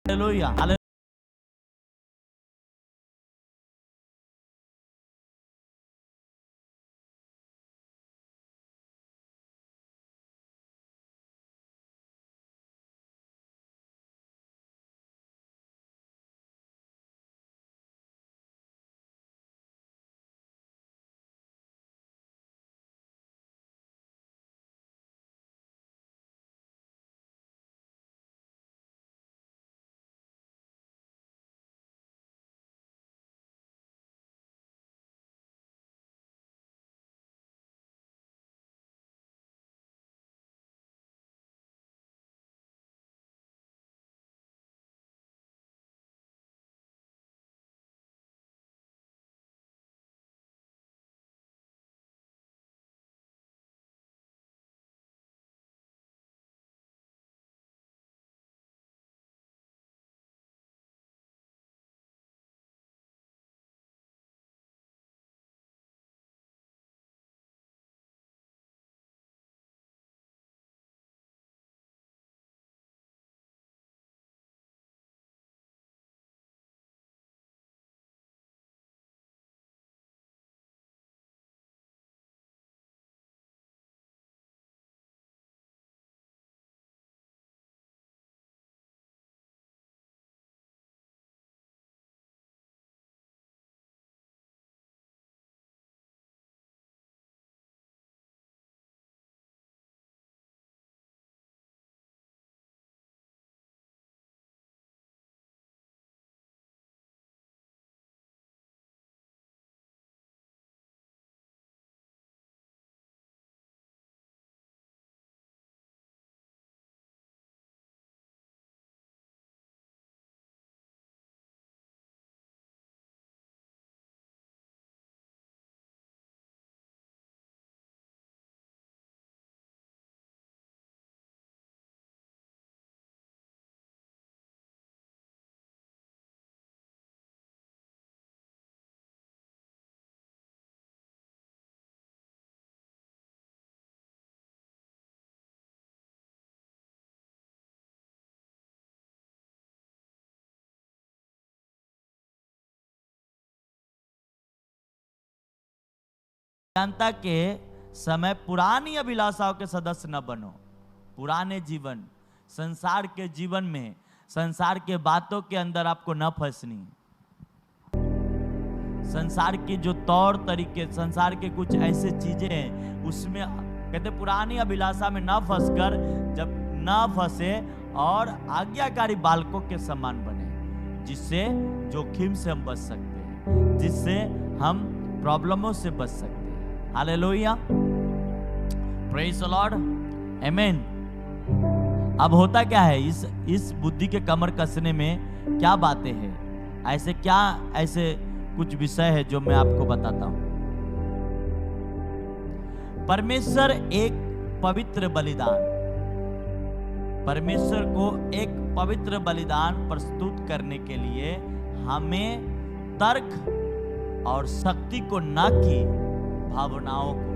Hallelujah. जानता के समय पुरानी अभिलाषाओं के सदस्य न बनो। पुराने जीवन, संसार के जीवन में, संसार के बातों के अंदर आपको न फंसनी। संसार के जो तौर तरीके, संसार के कुछ ऐसे चीजें हैं, उसमें कहते पुरानी अभिलाषा में न फंसकर, जब न फंसे और आज्ञाकारी बालकों के समान बने, जिससे जोखिम से हम बच सकते हैं, जिससे हम प्रॉब्लमों से बच सकते हैं। हालेलुया, प्रेज द लॉर्ड, आमेन। अब होता क्या है, इस बुद्धि के कमर कसने में क्या बातें हैं, ऐसे कुछ विषय है जो मैं आपको बताता हूं। परमेश्वर एक पवित्र बलिदान, परमेश्वर को एक पवित्र बलिदान प्रस्तुत करने के लिए हमें तर्क और शक्ति को, ना कि भावनाओं को,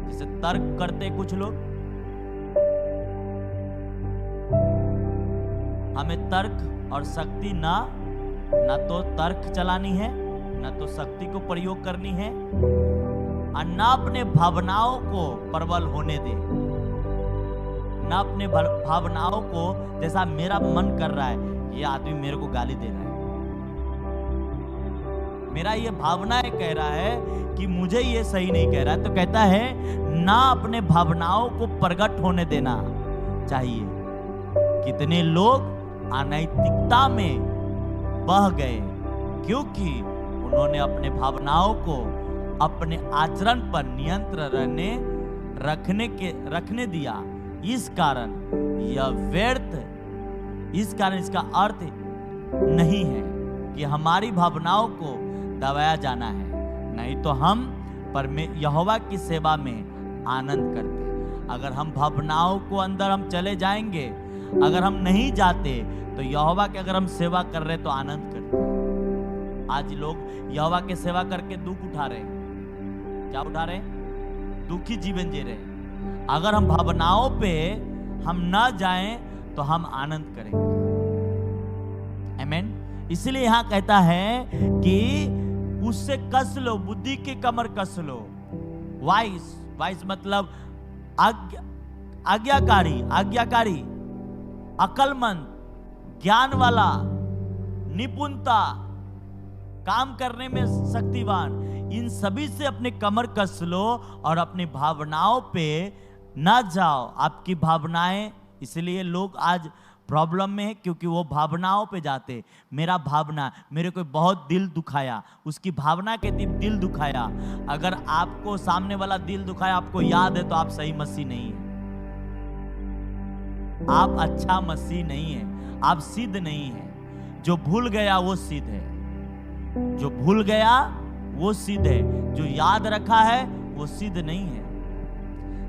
जैसे तर्क करते कुछ लोग, हमें तर्क और शक्ति ना तो तर्क चलानी है, ना तो शक्ति को प्रयोग करनी है, और ना अपने भावनाओं को प्रबल होने दे, ना अपने भावनाओं को, जैसा मेरा मन कर रहा है, ये आदमी मेरे को गाली दे रहा है, मेरा ये भावना है कह रहा है कि मुझे ये सही नहीं कह रहा है, तो कहता है ना अपने भावनाओं को प्रकट होने देना चाहिए। कितने लोग अनैतिकता में बह गए क्योंकि उन्होंने अपने भावनाओं को अपने आचरण पर नियंत्रण रखने दिया। इस कारण यह व्यर्थ, इस कारण इसका अर्थ नहीं है कि हमारी भावनाओं को दबाया जाना है, नहीं तो हम यहोवा की सेवा में आनंद करते। अगर हम भावनाओं को अंदर हम चले जाएंगे, अगर हम नहीं जाते तो यहोवा के अगर हम सेवा कर रहे तो आनंद करते। आज लोग यहोवा के सेवा करके दुख उठा रहे हैं। क्या उठा रहे हैं? दुखी जीवन जी रहे हैं। अगर हम भावनाओं पे हम ना जाएं तो हम आनंद करेंगे। आमेन। इसलिए यहां कहता है कि उससे कस लो, बुद्धि की कमर कस लो। वाइस, वाइस मतलब आज्ञाकारी, आज्ञाकारी, अकलमंद, ज्ञान वाला, निपुणता, काम करने में शक्तिवान, इन सभी से अपने कमर कस लो और अपनी भावनाओं पे ना जाओ। आपकी भावनाएं, इसलिए लोग आज प्रॉब्लम में है क्योंकि वो भावनाओं पे जाते। मेरा भावना, मेरे को बहुत दिल दुखाया, उसकी भावना के दिल दुखाया। अगर आपको सामने वाला दिल दुखाया, आपको याद है, तो आप सही मसीह नहीं है, आप अच्छा मसीह नहीं है, आप सिद्ध नहीं है। जो भूल गया वो सिद्ध है, जो भूल गया वो सिद्ध है, जो याद रखा है वो सिद्ध नहीं है।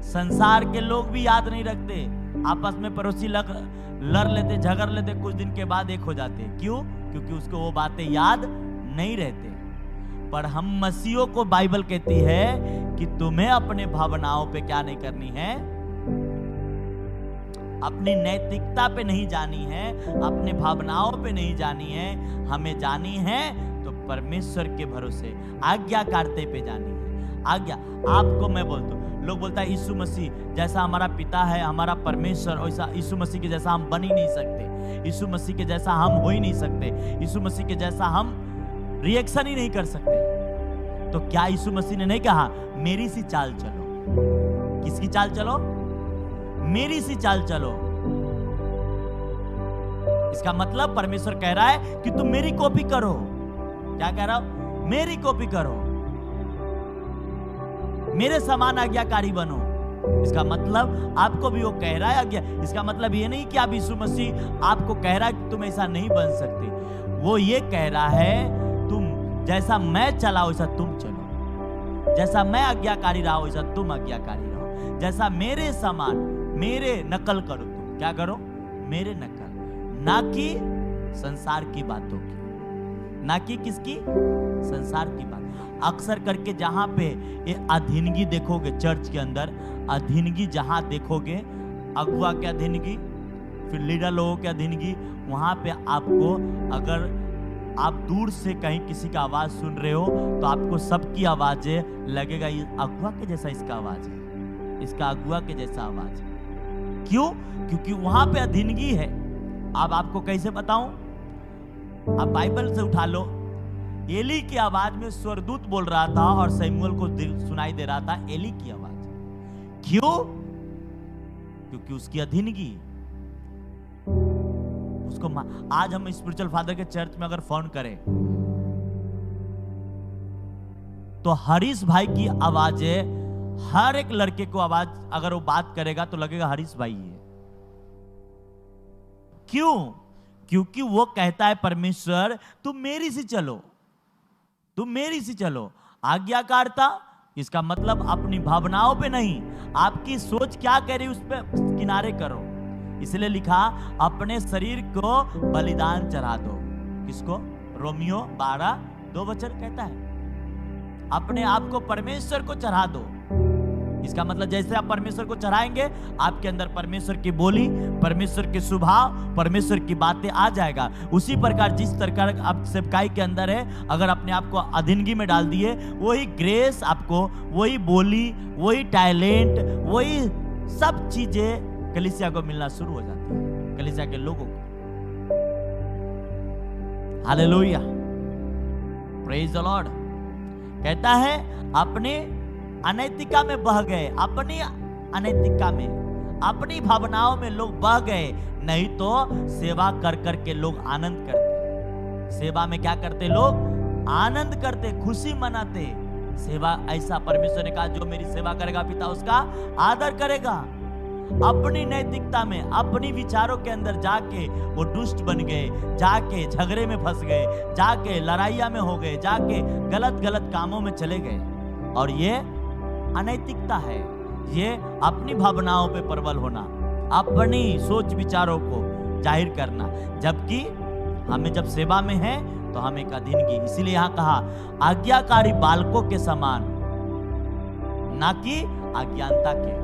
संसार के लोग भी याद नहीं रखते, आपस में पड़ोसी लड़ लेते, झगड़ लेते, कुछ दिन के बाद एक हो जाते। क्यों? क्योंकि उसको वो बातें याद नहीं रहते। पर हम मसीहों को बाइबल कहती है कि तुम्हें अपने भावनाओं पे क्या नहीं करनी है, अपनी नैतिकता पे नहीं जानी है, अपने भावनाओं पे नहीं जानी है। हमें जानी है तो परमेश्वर के भरोसे आज्ञाकारिता पे जानी है। आज्ञा, आपको मैं बोलता हूं, लोग बोलता है यीशु मसीह जैसा हमारा पिता है, हमारा परमेश्वर, वैसा यीशु मसीह के जैसा हम बन ही नहीं सकते, यीशु मसीह के जैसा हम हो ही नहीं सकते, यीशु मसीह के जैसा हम रिएक्शन ही नहीं कर सकते। तो क्या यीशु मसीह ने नहीं कहा मेरी सी चाल चलो? किसकी चाल चलो? मेरी सी चाल चलो। इसका मतलब परमेश्वर कह रहा है कि तुम मेरी कॉपी करो। क्या कह रहा हूं? मेरी कॉपी करो, मेरे समान आज्ञाकारी बनो। इसका मतलब आपको भी वो कह रहा है आज्ञा। इसका मतलब ये नहीं कि आप यीशु मसीह आपको कह रहा है कि तुम ऐसा नहीं बन सकते। वो ये कह रहा है तुम जैसा मैं चला वैसा तुम चलो, जैसा मैं आज्ञाकारी रहा वैसा तुम आज्ञाकारी रहो, जैसा मेरे समान, मेरे नकल करो। तुम क्या करो? मेरे नकल, ना कि संसार की बातों की, ना कि किसकी? संसार की बात। अक्सर करके जहां पे ये अधीनगी देखोगे चर्च के अंदर, अधीनगी जहां देखोगे, अगुआ की अधीनगी, फिर लीडर लोगों की अधीनगी, वहां पे आपको, अगर आप दूर से कहीं किसी का आवाज सुन रहे हो तो आपको सबकी आवाजें लगेगा ये अगुआ के जैसा इसका आवाज है, इसका अगुआ के जैसा आवाज है। क्यों? क्योंकि वहां पे अधीनगी है। अब आपको कैसे बताऊं? आप बाइबल से उठा लो, एली की आवाज में स्वर्गदूत बोल रहा था और शमूएल को सुनाई दे रहा था एली की आवाज। क्यों? क्योंकि उसकी अधीनगी उसको। आज हम स्पिरिचुअल फादर के चर्च में अगर फोन करें तो हरीश भाई की आवाजें, हर एक लड़के को आवाज, अगर वो बात करेगा तो लगेगा हरीश भाई है। क्यों? क्योंकि वो कहता है परमेश्वर तुम मेरी सी चलो, तुम मेरी सी चलो। आज्ञाकारिता, इसका मतलब अपनी भावनाओं पे नहीं, आपकी सोच क्या कह रही उस पे किनारे करो। इसलिए लिखा अपने शरीर को बलिदान चढ़ा दो। किसको? रोमियो 12:2 कहता है अपने आप को परमेश्वर को चढ़ा दो। इसका मतलब जैसे आप परमेश्वर को चढ़ाएंगे, आपके अंदर परमेश्वर की बोली, परमेश्वर के स्वभाव, परमेश्वर की बातें आ जाएगा। उसी प्रकार जिस तरह आप सेवकाई के अंदर है, अगर अपने आप को अधीनगी में डाल दिए, वही ग्रेस आपको, वही बोली, वही टैलेंट, वही सब चीजें कलीसिया को मिलना शुरू हो जाती है, कलीसिया के लोगों को। Hallelujah, praise the Lord. कहता है अपने अनैतिकता में बह गए, अपनी अनैतिकता में, अपनी भावनाओं में लोग बह गए। नहीं तो सेवा कर करके लोग आनंद करते। सेवा में क्या करते? लोग आनंद करते, खुशी मनाते। सेवा ऐसा परमेश्वर ने कहा जो मेरी सेवा करेगा पिता उसका आदर करेगा। अपनी नैतिकता में, अपनी विचारों के अंदर जाके वो दुष्ट बन गए, जाके झगड़े में फंस गए, जाके लड़ाइया में हो गए, जाके गलत गलत कामों में चले गए। और ये अनैतिकता है, ये अपनी भावनाओं पे प्रबल होना, अपनी सोच विचारों को जाहिर करना। जबकि हमें जब सेवा में है तो हमें एक अधीनगी। इसीलिए यहां कहा आज्ञाकारी बालकों के समान, ना कि अज्ञानता के।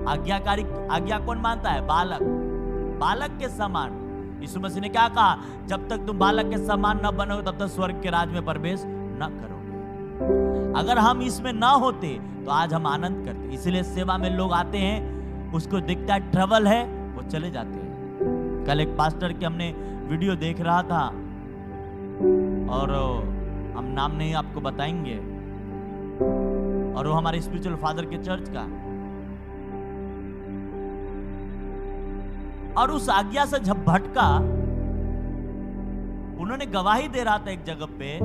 आज्ञाकारी, आज्ञा कौन मानता है? बालक, बालक के समान। यीशु मसीह ने क्या कहा? जब तक तुम बालक के समान न बनोगे तब तक स्वर्ग के राज में प्रवेश न करोगे। अगर हम इसमें ना होते तो आज हम आनंद करते। इसलिए सेवा में लोग आते हैं, उसको दिखता है ट्रबल है, वो चले जाते हैं। कल एक पास्टर की हमने वीडियो देख रहा था, और हम नाम नहीं आपको बताएंगे, और वो हमारे स्पिरिचुअल फादर के चर्च का, और उस आज्ञा से जब भटका, उन्होंने गवाही दे रहा था एक जगह पे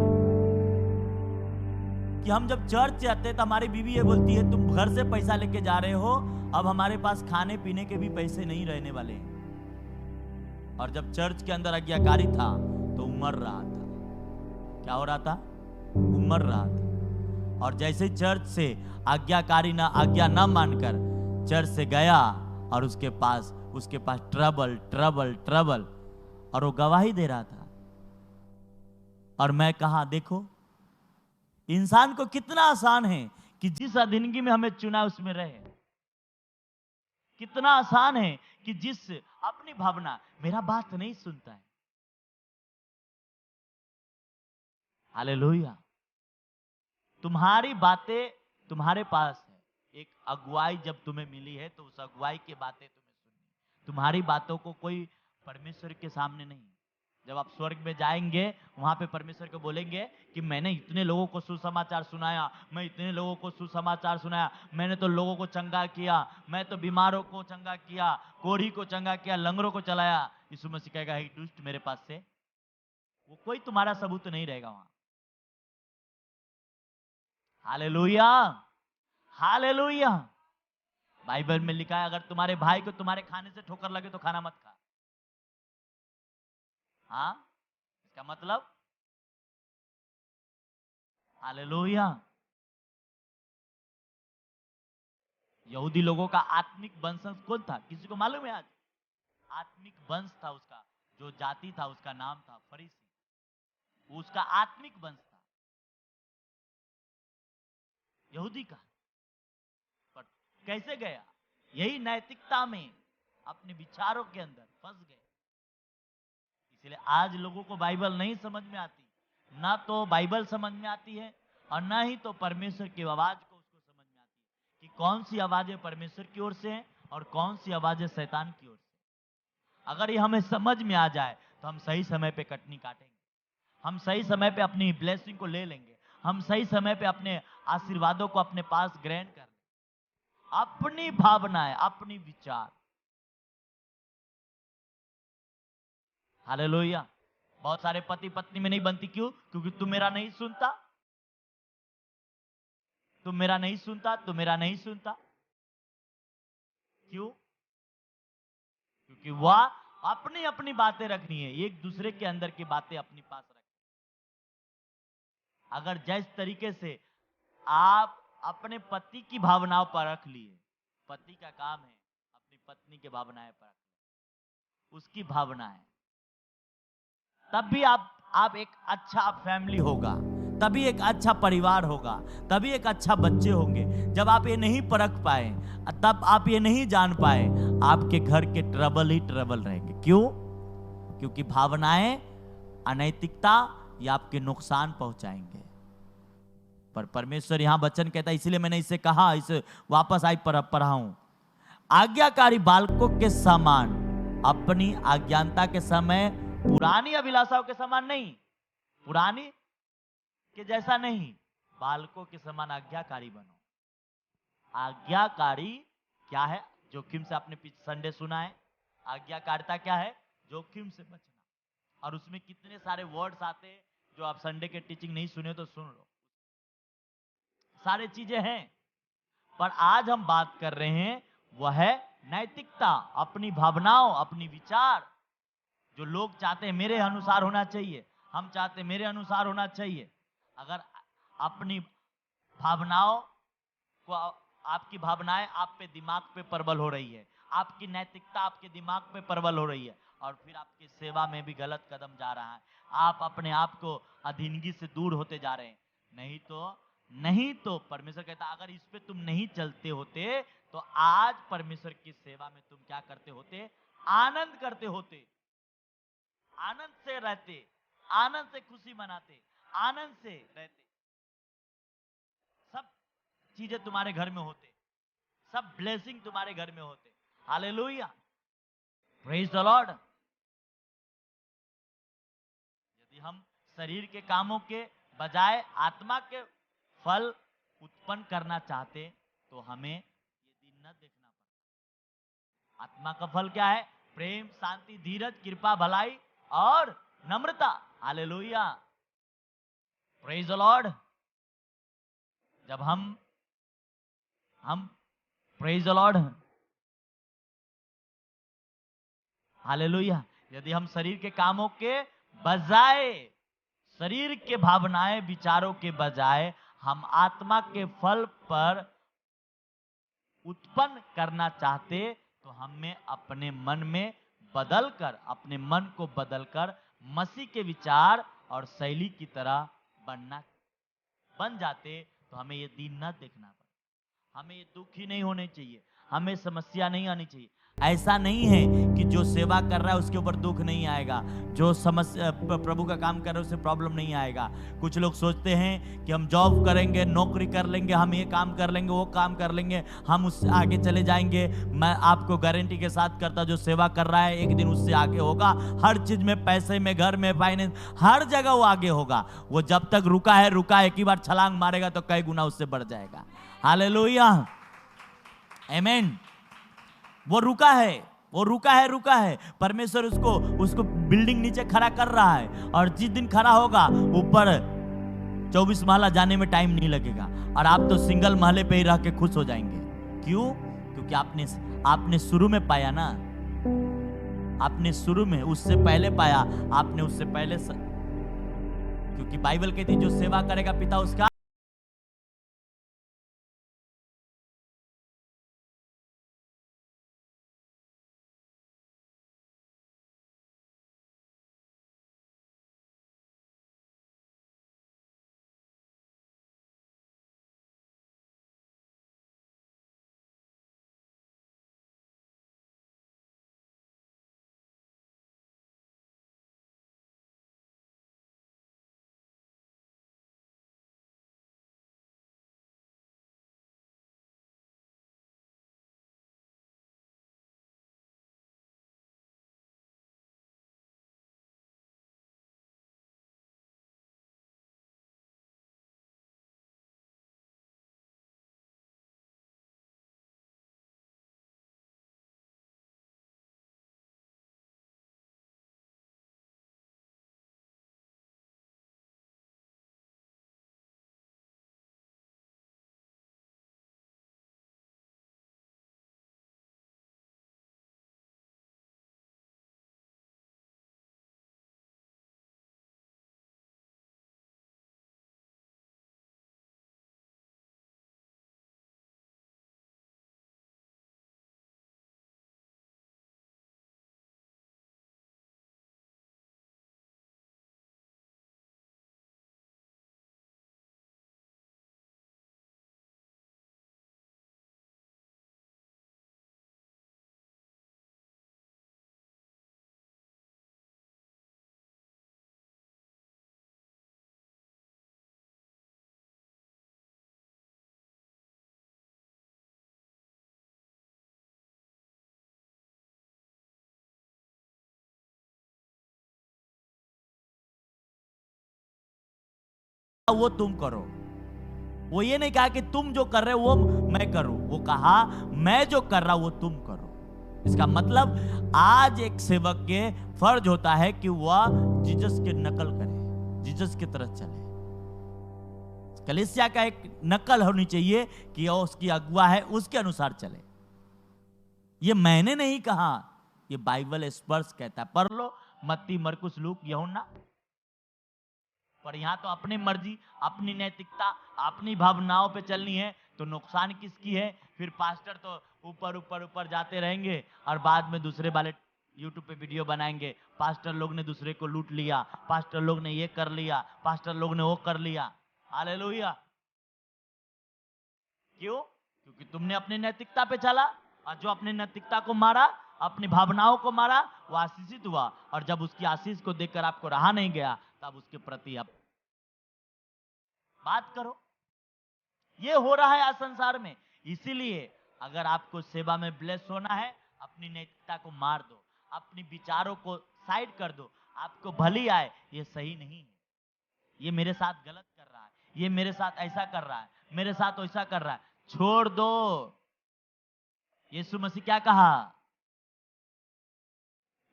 कि हम जब चर्च जाते तो हमारी बीवी ये बोलती है, तुम घर से पैसा लेके जा रहे हो, अब हमारे पास खाने पीने के भी पैसे नहीं रहने वाले हैं। और जब चर्च के अंदर आज्ञाकारी था तो उमर रहा था। क्या हो रहा था? उमर रहा था। और जैसे चर्च से आज्ञा ना मानकर चर्च से गया, और उसके पास ट्रबल ट्रबल ट्रबल, और वो गवाही दे रहा था। और मैं कहा, देखो इंसान को कितना आसान है कि जिस जिंदगी में हमें चुना उसमें रहे। कितना आसान है कि जिस अपनी भावना, मेरा बात नहीं सुनता है। हालेलुया। तुम्हारी बातें तुम्हारे पास है। एक अगुवाई जब तुम्हें मिली है तो उस अगुवाई की बातें तुम्हें सुननी। तुम्हारी बातों को कोई परमेश्वर के सामने नहीं। जब आप स्वर्ग में जाएंगे, वहां पे परमेश्वर को बोलेंगे कि मैंने इतने लोगों को सुसमाचार सुनाया, मैं इतने लोगों को सुसमाचार सुनाया, मैंने तो लोगों को चंगा किया, मैं तो बीमारों को चंगा किया, कोढ़ी को चंगा किया, लंगड़ों को चलाया। यीशु मसीह कहेगा, हे दुष्ट, मेरे पास से। वो कोई तुम्हारा सबूत नहीं रहेगा वहां। Hallelujah, hallelujah. बाइबल में लिखा है, अगर तुम्हारे भाई को तुम्हारे खाने से ठोकर लगे तो खाना मत खा। हाँ, इसका मतलब, हालेलुया। यहूदी लोगों का आत्मिक वंश कौन था? किसी को मालूम है आज? आत्मिक वंश था उसका, जो जाति था उसका नाम था फरीसी। उसका आत्मिक वंश था यहूदी का। पर कैसे गया? यही नैतिकता में, अपने विचारों के अंदर फंस गए। इसलिए आज लोगों को बाइबल नहीं समझ में आती। ना तो बाइबल समझ में आती है, और ना ही तो परमेश्वर की आवाज को उसको समझ में आती है कि कौन सी आवाजें परमेश्वर की ओर से हैं और कौन सी आवाजें शैतान की ओर से। अगर ये हमें समझ में आ जाए तो हम सही समय पे कटनी काटेंगे, हम सही समय पे अपनी ब्लेसिंग को ले लेंगे, हम सही समय पे अपने आशीर्वादों को अपने पास ग्रहण कर लेंगे। अपनी भावनाएं, अपनी विचार। हालेलुया। बहुत सारे पति पत्नी में नहीं बनती, क्यों? क्योंकि तू मेरा नहीं सुनता, तू मेरा नहीं सुनता, तू मेरा नहीं सुनता। क्यों? क्योंकि वह अपनी अपनी बातें रखनी है, एक दूसरे के अंदर की बातें अपनी पास रखनी। अगर जिस तरीके से आप अपने पति की भावनाओं पर रख लिए, पति का काम है अपनी पत्नी की भावनाएं पर, उसकी भावनाएं, तब भी आप एक अच्छा फैमिली होगा, तभी एक अच्छा परिवार होगा, तभी एक अच्छा बच्चे होंगे। जब आप ये नहीं परख पाए, तब आप ये नहीं जान पाए, आपके घर के ट्रबल ही ट्रबल रहेंगे। क्यों? क्योंकि भावनाएं, अनैतिकता ये आपके नुकसान पहुंचाएंगे। पर परमेश्वर यहां वचन कहता है, इसलिए मैंने इसे कहा, इसे वापस आई पढ़ाऊं। आज्ञाकारी बालकों के समान, अपनी अज्ञानता के समय, पुरानी अभिलाषाओं के समान नहीं, पुरानी के जैसा नहीं, बालकों के समान आज्ञाकारी बनो। आज्ञाकारी क्या है? जोखिम से, आपने संडे सुना है, आज्ञाकारिता क्या है? जोखिम से बचना। और उसमें कितने सारे वर्ड्स आते हैं जो आप संडे के टीचिंग नहीं सुने तो सुन लो, सारे चीजें हैं। पर आज हम बात कर रहे हैं वह है नैतिकता, अपनी भावनाओं, अपनी विचार। जो लोग चाहते हैं मेरे अनुसार होना चाहिए, हम चाहते हैं मेरे अनुसार होना चाहिए। अगर अपनी भावनाओं को, आपकी भावनाएं आप पे दिमाग पे प्रबल हो रही है, आपकी नैतिकता आपके दिमाग पे प्रबल हो रही है, और फिर आपकी सेवा में भी गलत कदम जा रहा है, आप अपने आप को अधीनगी से दूर होते जा रहे हैं। नहीं तो परमेश्वर कहता, अगर इस पे तुम नहीं चलते होते तो आज परमेश्वर की सेवा में तुम क्या करते होते? आनंद करते होते। आनंद से रहते, आनंद से खुशी मनाते, आनंद से रहते, सब चीजें तुम्हारे घर में होते, सब ब्लेसिंग तुम्हारे घर में होते। Hallelujah, praise the Lord. यदि हम शरीर के कामों के बजाय आत्मा के फल उत्पन्न करना चाहते तो हमें ये दिन न देखना पड़ता। आत्मा का फल क्या है? प्रेम, शांति, धीरज, कृपा, भलाई और नम्रता। Hallelujah, praise the Lord. जब हम प्रेज द लॉर्ड, हालेलुया। यदि हम शरीर के कामों के बजाय, शरीर के भावनाएं विचारों के बजाय हम आत्मा के फल पर उत्पन्न करना चाहते तो हमें अपने मन में बदलकर, अपने मन को बदलकर मसीह के विचार और शैली की तरह बन जाते तो हमें ये दिन न देखना पड़ता। हमें ये दुख ही नहीं होने चाहिए, हमें समस्या नहीं आनी चाहिए। ऐसा नहीं है कि जो सेवा कर रहा है उसके ऊपर दुख नहीं आएगा, जो समस्या प्रभु का काम कर रहा है उससे प्रॉब्लम नहीं आएगा। कुछ लोग सोचते हैं कि हम जॉब करेंगे, नौकरी कर लेंगे, हम ये काम कर लेंगे, वो काम कर लेंगे, हम उससे आगे चले जाएंगे। मैं आपको गारंटी के साथ करता, जो सेवा कर रहा है एक दिन उससे आगे होगा। हर चीज में, पैसे में, घर में, फाइनेंस, हर जगह वो आगे होगा। वो जब तक रुका है, एक ही बार छलांग मारेगा तो कई गुना उससे बढ़ जाएगा। हालेलुया, आमीन। वो रुका है। परमेश्वर उसको बिल्डिंग नीचे खड़ा कर रहा है, और जिस दिन खड़ा होगा ऊपर 24 महला जाने में टाइम नहीं लगेगा, और आप तो सिंगल महले पे ही रह के खुश हो जाएंगे। क्यों? क्योंकि आपने शुरू में पाया ना, आपने शुरू में उससे पहले पाया, आपने उससे पहले क्योंकि बाइबल कहती है जो सेवा करेगा पिता उसका वो तुम करो। वो ये नहीं कहा कि तुम जो कर रहे हो वो मैं करूं, वो कहा मैं जो कर रहा हूं वो तुम करो। इसका मतलब आज एक सेवक के फर्ज होता है कि वह जीसस की नकल करे, जीसस की तरह चले। कलीसिया का एक नकल होनी चाहिए कि वह उसकी अगुआ है, उसके अनुसार चले। ये मैंने नहीं कहा, ये बाइबल स्पर्श कहता है। पढ़ लो मत्ती, मरकुस, लूक, यूहन्ना। पर यहां तो अपनी मर्जी, अपनी नैतिकता, अपनी भावनाओं पे चलनी है तो नुकसान किसकी है? फिर पास्टर तो ऊपर ऊपर ऊपर जाते रहेंगे और बाद में दूसरे वाले यूट्यूब पे वीडियो बनाएंगे, पास्टर लोग ने दूसरे को लूट लिया, पास्टर लोग ने ये कर लिया, पास्टर लोग ने वो कर लिया। हालेलुया। क्यों? क्योंकि तुमने अपनी नैतिकता पे चला, और जो अपनी नैतिकता को मारा अपनी भावनाओं को मारा, वो आशीषित हुआ, और जब उसकी आशीष को देखकर आपको रहा नहीं गया, तब उसके प्रति आप बात करो। ये हो रहा है आज संसार में। इसीलिए अगर आपको सेवा में ब्लेस होना है, अपनी नैतिकता को मार दो, अपनी विचारों को साइड कर दो। आपको भली आए, ये सही नहीं है, ये मेरे साथ गलत कर रहा है, ये मेरे साथ ऐसा कर रहा है, मेरे साथ वैसा कर रहा है, छोड़ दो। यीशु मसीह क्या कहा?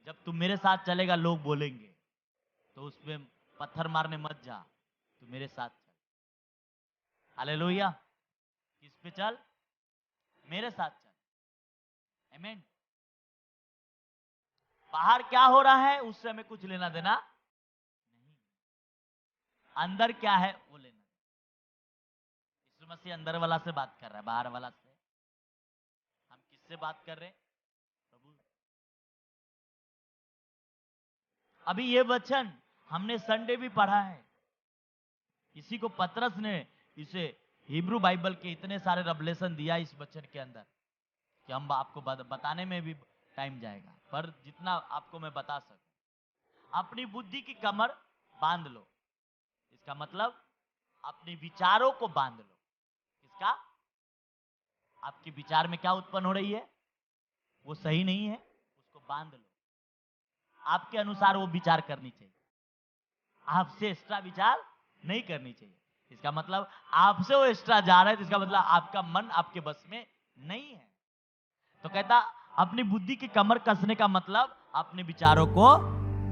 जब तुम मेरे साथ चलेगा, लोग बोलेंगे, तो उसमें पत्थर मारने मत जा, तू मेरे साथ चल। हालेलुया। किस पे चल? मेरे साथ चल। आमीन। बाहर क्या हो रहा है उससे हमें कुछ लेना देना नहीं, अंदर क्या है वो लेना। यीशु मसीह अंदर वाला से बात कर रहा है, बाहर वाला से हम किससे बात कर रहे हैं? प्रभु। अभी ये वचन हमने संडे भी पढ़ा है। इसी को पतरस ने इसे हिब्रू बाइबल के इतने सारे रेवलेशन दिया इस वचन के अंदर कि हम आपको बताने में भी टाइम जाएगा, पर जितना आपको मैं बता सकूं। अपनी बुद्धि की कमर बांध लो, इसका मतलब अपने विचारों को बांध लो। किसका? आपके विचार में क्या उत्पन्न हो रही है, वो सही नहीं है, उसको बांध लो। आपके अनुसार वो विचार करनी चाहिए, आपसे एक्स्ट्रा विचार नहीं करनी चाहिए। इसका मतलब आपसे वो एक्स्ट्रा जा रहा है, तो इसका मतलब आपका मन आपके बस में नहीं है। तो कहता अपनी बुद्धि की कमर कसने का मतलब अपने विचारों को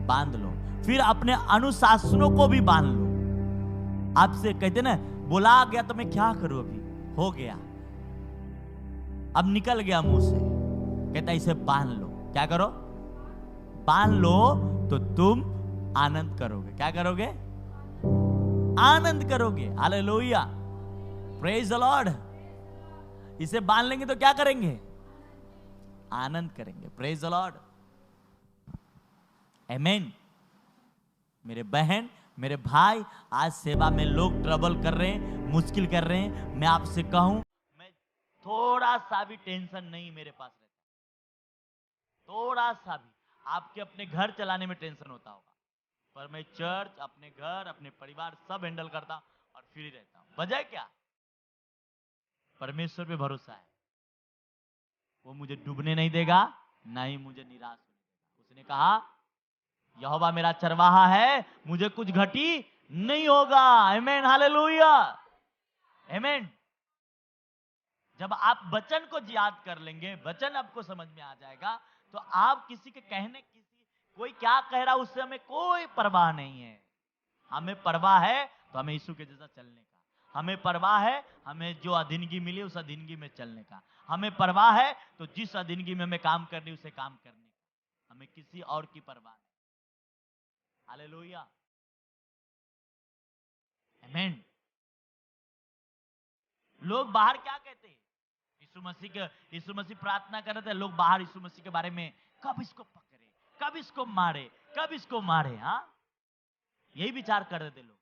बांध लो, फिर अपने अनुशासनों को भी बांध लो। आपसे कहते ना, बुला गया तो मैं क्या करूं, अभी हो गया, अब निकल गया मुंह से, कहता इसे बांध लो। क्या करो? बांध लो, तो तुम आनंद करोगे। क्या करोगे? आनंद करोगे। Hallelujah, praise the Lord. इसे बांध लेंगे तो क्या करेंगे? आनंद करेंगे। प्रेज द लॉर्ड, आमीन। मेरे बहन, मेरे भाई, आज सेवा में लोग ट्रबल कर रहे हैं, मुश्किल कर रहे हैं। मैं आपसे कहूं, मैं थोड़ा सा भी टेंशन नहीं मेरे पास रहता, थोड़ा सा भी। आपके अपने घर चलाने में टेंशन होता होगा, पर मैं चर्च, अपने घर, अपने परिवार सब हैंडल करता और फ्री रहता हूं। वजह क्या? परमेश्वर पे भरोसा है, वो मुझे डूबने नहीं देगा, ना ही मुझे निराश होने देगा। उसने कहा यहोवा मेरा चरवाहा है, मुझे कुछ घटी नहीं होगा। आमीन, हालेलुया, आमीन। जब आप वचन को याद कर लेंगे, वचन आपको समझ में आ जाएगा, तो आप किसी के कहने, कोई क्या कह रहा उससे हमें कोई परवाह नहीं है। हमें परवाह है तो हमें यीशु के जैसा चलने का, हमें परवाह है हमें जो अधीनगी मिली उस अधीनगी में चलने का, हमें परवाह है तो जिस अधीनगी में हमें काम करनी उसे काम करने का, हमें किसी और की परवाह नहीं। हालेलुया, आमीन। लोग बाहर क्या कहते हैं? यीशु मसीह प्रार्थना कर रहे थे, लोग बाहर यीशु मसीह के बारे में कब इसको पकड़े, कब इसको मारे, कब इसको मारे। हाँ, यही विचार कर रहे थे लोग।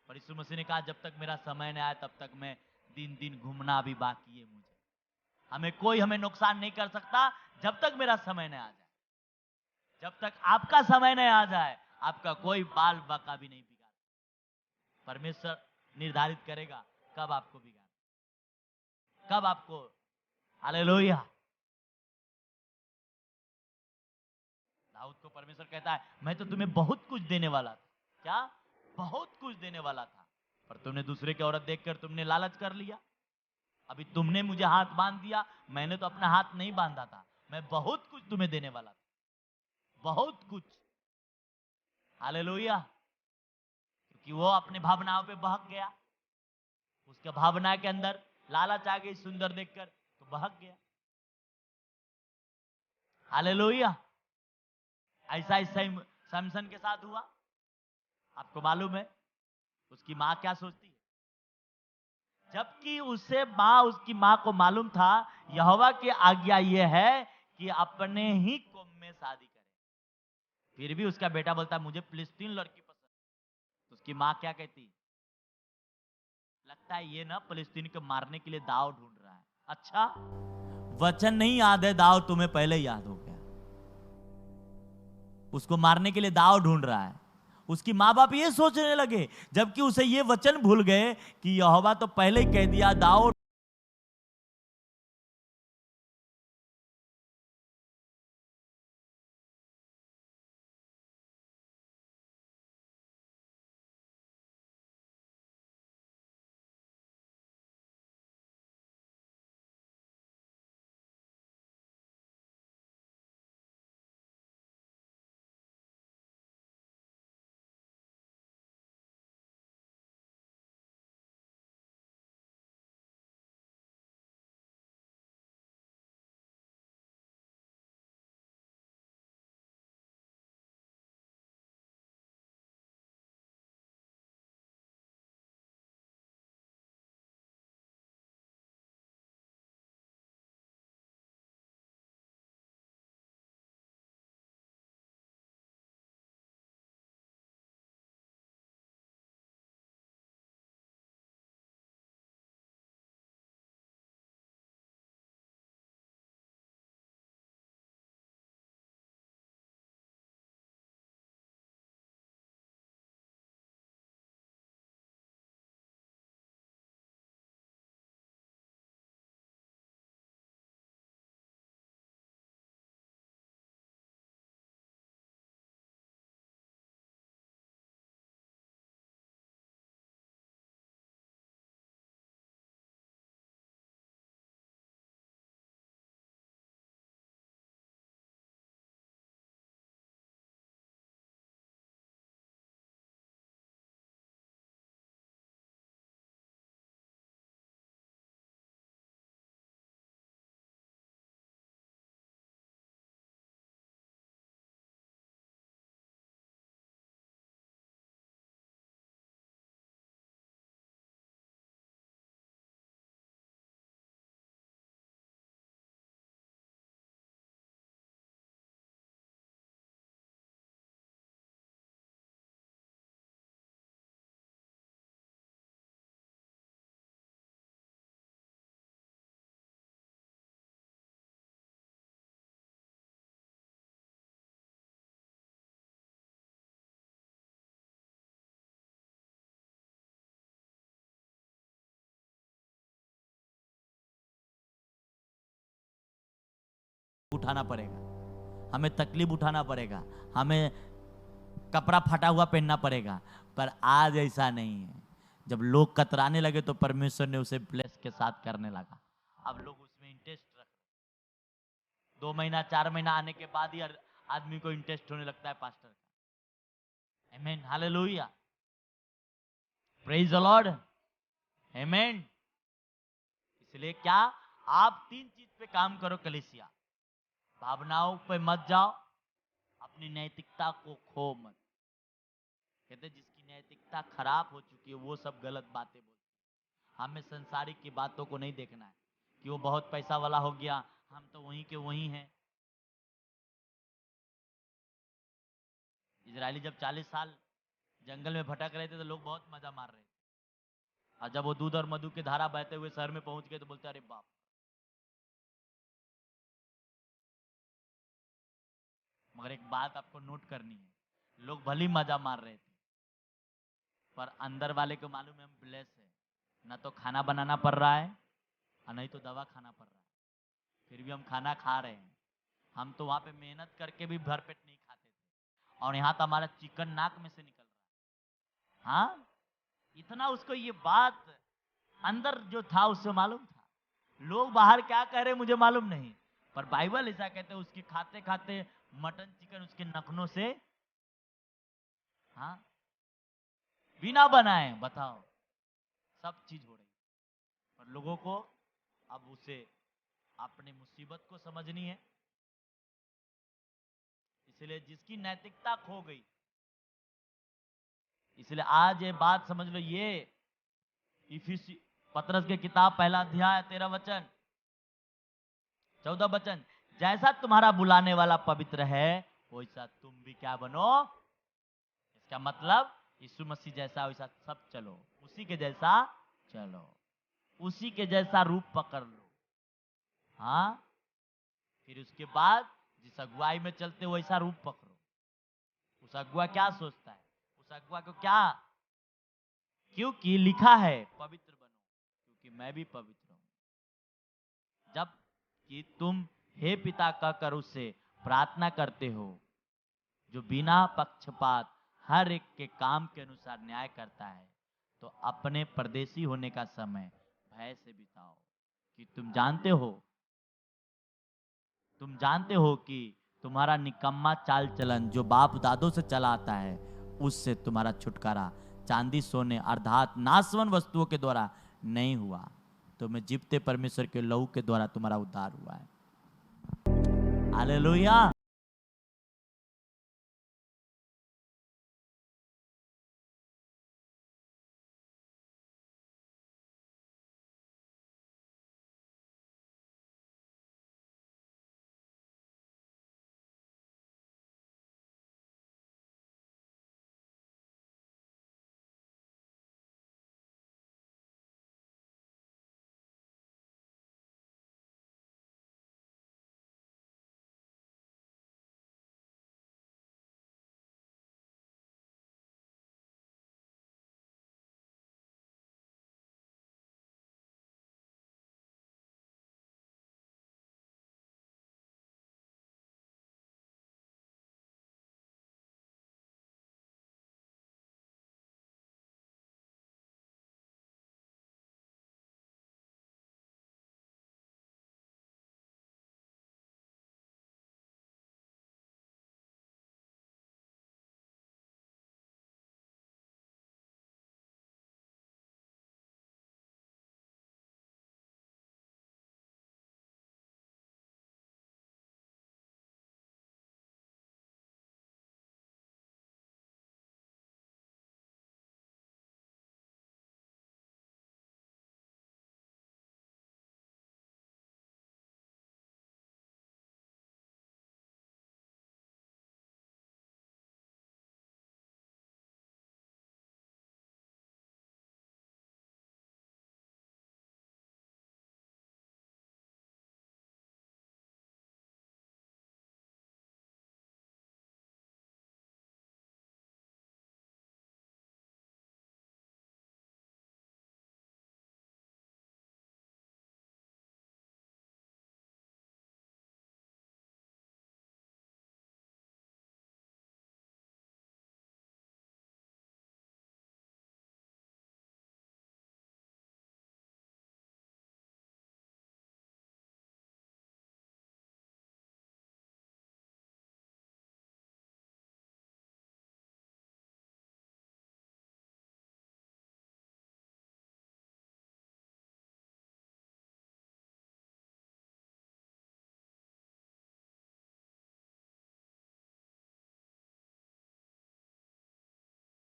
पर यीशु मसीह ने कहा जब तक मेरा समय नहीं आया तब तक मैं दिन दिन घूमना अभी बाकी है मुझे। हमें नुकसान नहीं कर सकता जब तक मेरा समय नहीं आ जाए। जब तक आपका समय नहीं आ जाए, आपका कोई बाल बाका भी नहीं बिगाड़। परमेश्वर निर्धारित करेगा कब आपको बिगाड़, कब आपको। हालेलुया। दाऊद को परमेश्वर कहता है मैं तो तुम्हें बहुत कुछ देने वाला था। क्या? बहुत कुछ देने वाला था, पर तुमने दूसरे की औरत देखकर तुमने लालच कर लिया। अभी तुमने मुझे हाथ बांध दिया, मैंने तो अपना हाथ नहीं बांधा था। मैं बहुत कुछ तुम्हें देने वाला था, बहुत कुछ। हालेलुया। क्योंकि वो अपने भावनाओं पे बहक गया, उसके भावना के अंदर लालच आ गई, सुंदर देखकर तो बहक गया। हालेलुया। ऐसा ही सैमसन के साथ हुआ। आपको मालूम है उसकी मां क्या सोचती है? जबकि उसकी मां को मालूम था यहोवा की आज्ञा यह है कि अपने ही कौम में शादी करे, फिर भी उसका बेटा बोलता है मुझे फिलिस्तीन लड़की पसंद। तो उसकी मां क्या कहती? लगता है ये ना फिलिस्तीन को मारने के लिए दाव ढूंढ रहा है। अच्छा, वचन नहीं याद है, दाव तुम्हें पहले याद हो गया। उसको मारने के लिए दाव ढूंढ रहा है। उसकी माँ बाप ये सोचने लगे, जबकि उसे ये वचन भूल गए कि यहोवा तो पहले ही कह दिया दाव उठाना पड़ेगा, हमें तकलीफ उठाना पड़ेगा, हमें कपड़ा फटा हुआ पहनना पड़ेगा। पर आज ऐसा नहीं है। जब लोग कतराने लगे तो परमेश्वर ने उसे ब्लेस के साथ करने लगा। अब लोग उसमें इंटरेस्ट रख, 2 महीना 4 महीना आने के बाद ही आदमी को इंटरेस्ट होने लगता है पास्टर का। आमीन, हालेलुया, प्रेज द लॉर्ड, आमीन। इसलिए क्या, आप 3 चीज पे काम करो कलीसिया। भावनाओं पे मत जाओ, अपनी नैतिकता को खो मत। कहते जिसकी नैतिकता खराब हो चुकी है वो सब गलत बातें बोलते हैं। हमें संसारिक की बातों को नहीं देखना है कि वो बहुत पैसा वाला हो गया, हम तो वहीं के वहीं हैं। इजरायली जब 40 साल जंगल में भटक रहे थे तो लोग बहुत मजा मार रहे थे, और जब वो दूध और मधु की धारा बहते हुए शहर में पहुंच गए तो बोलते अरे बाप। मगर एक बात आपको नोट करनी है, लोग भली मजा मार रहे थे, पर अंदर वाले को मालूम है हम ब्लेस है। ना तो खाना बनाना पड़ रहा है और नहीं तो दवा खाना पड़ रहा है, फिर भी हम खाना खा रहे हैं। हम तो वहां पे मेहनत करके भी भरपेट नहीं खाते थे, और यहाँ तो हमारा चिकन नाक में से निकल रहा है। हाँ, इतना उसको ये बात अंदर जो था उससे मालूम था। लोग बाहर क्या कह रहे मुझे मालूम नहीं, पर बाइबल ऐसा कहते हैं उसके खाते खाते मटन चिकन उसके नखनों से, हाँ, बिना बनाए, बताओ, सब चीज हो रही। पर लोगों को अब उसे अपनी मुसीबत को समझनी है। इसलिए जिसकी नैतिकता खो गई, इसलिए आज ये बात समझ लो, ये इफिसी पतरस के किताब 1 अध्याय 13 वचन 14 वचन, जैसा तुम्हारा बुलाने वाला पवित्र है वैसा तुम भी क्या बनो। इसका मतलब यीशु मसीह जैसा वैसा सब चलो, उसी के जैसा चलो, उसी के जैसा रूप पकड़ लो। हाँ, फिर उसके बाद जिस अगुवाई में चलते वैसा रूप पकड़ो। उस अगुआ क्या सोचता है? उस अगुआ को क्या, क्योंकि लिखा है पवित्र बनो क्योंकि मैं भी पवित्र हूं। जब कि तुम हे पिता कहकर उससे प्रार्थना करते हो, जो बिना पक्षपात हर एक के काम के अनुसार न्याय करता है, तो अपने परदेशी होने का समय भय से बिताओ, कि तुम जानते हो कि तुम्हारा निकम्मा चाल चलन जो बाप दादों से चला आता है, उससे तुम्हारा छुटकारा चांदी सोने अर्थात नाशवन वस्तुओं के द्वारा नहीं हुआ, तुम्हें जीवते परमेश्वर के लहू के द्वारा तुम्हारा उद्धार हुआ है। हालेलुया।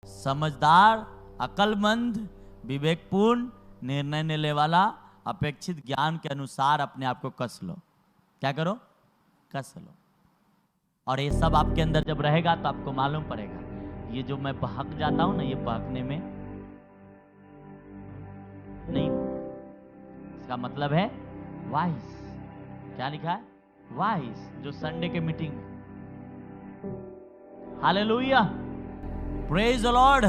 समझदार, अकलमंद, विवेकपूर्ण निर्णय लेने वाला, अपेक्षित ज्ञान के अनुसार अपने आप को कस लो। क्या करो? कस लो। और ये सब आपके अंदर जब रहेगा तो आपको मालूम पड़ेगा, ये जो मैं बहक जाता हूं ना, ये बहकने में नहीं, इसका मतलब है वाइस। क्या लिखा है? वाइस, जो संडे के मीटिंग में। हालेलुया, प्रेज द लॉर्ड,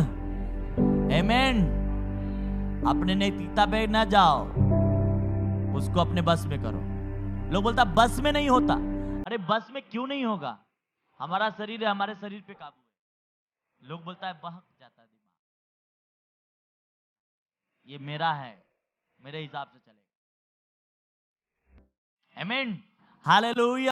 आमेन। अपने नैतिकता पे ना जाओ, उसको अपने बस में करो। लोग बोलता बस में नहीं होता। अरे बस में क्यों नहीं होगा? हमारा शरीर है, हमारे शरीर पे काबू है। लोग बोलता है बहक जाता है दिमाग, ये मेरा है, मेरे हिसाब से चलेगा। आमेन, हालेलुया।